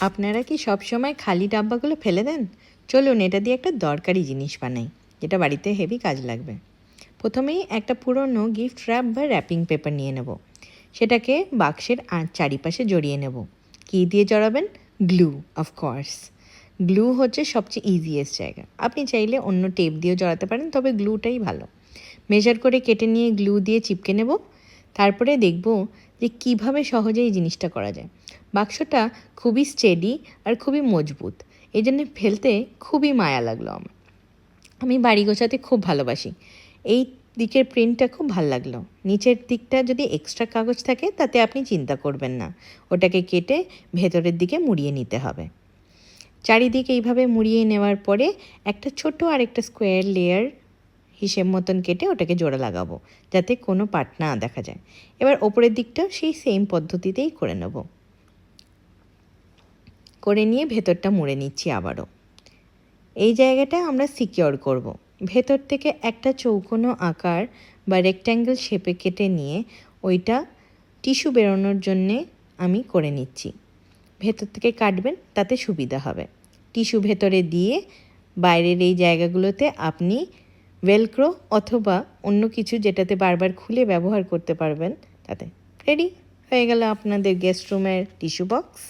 আপনারা কি সব সময় খালি ডাব্বাগুলো ফেলে দেন? চলুন এটা দিয়ে একটা দরকারি জিনিস বানাই, যেটা বাড়িতে হেভি কাজ লাগবে। প্রথমেই একটা পুরনো গিফট র্যাপ বা র্যাপিং পেপার নিয়ে নেব। সেটাকে বাক্সের চারিপাশে জড়িয়ে নেব। কী দিয়ে জড়াবেন? Glue, of course. গ্লু হচ্ছে সবচেয়ে ইজিয়েস্ট জায়গা। আপনি চাইলে অন্য টেপ দিয়েও জড়াতে পারেন, তবে গ্লুটাই ভালো। মেজার করে কেটে নিয়ে গ্লু দিয়ে চিপকে নেব। তারপরে দেখব যে কিভাবে সহজে এই জিনিসটা করা যায়। বাক্সটা খুবই স্টেডি আর খুবই মজবুত, এই জন্যে ফেলতে খুবই মায়া লাগলো আমার। আমি বাড়ি গোছাতে খুব ভালোবাসি। এই দিকের প্রিন্টটা খুব ভালো লাগলো। নিচের দিকটা যদি এক্সট্রা কাগজ থাকে তাতে আপনি চিন্তা করবেন না, ওটাকে কেটে ভেতরের দিকে মুড়িয়ে নিতে হবে। চারিদিকে এইভাবে মুড়িয়ে নেওয়ার পরে একটা ছোট আর একটা স্কোয়ার লেয়ার হিসেব মতন কেটে ওটাকে জোড়া লাগাবো, যাতে কোনো পার্ট না দেখা যায়। এবার ওপরের দিকটাও সেই সেম পদ্ধতিতেই করে নেব। করে নিয়ে ভেতরটা মুড়ে নিচ্ছি আবারও। এই জায়গাটা আমরা সিকিওর করব। ভেতর থেকে একটা চৌকোনো আকার বা রেক্ট্যাঙ্গেল শেপে কেটে নিয়ে ওইটা টিস্যু বেরোনোর জন্যে আমি করে নিচ্ছি। ভেতর থেকে কাটবেন, তাতে সুবিধা হবে। টিস্যু ভেতরে দিয়ে বাইরের এই জায়গাগুলোতে আপনি ভেলক্রো অথবা অন্য কিছু যেটাতে বারবার খুলে ব্যবহার করতে পারবেন, তাতে রেডি হয়ে গেল আপনাদের গেস্ট রুমের টিস্যু বক্স।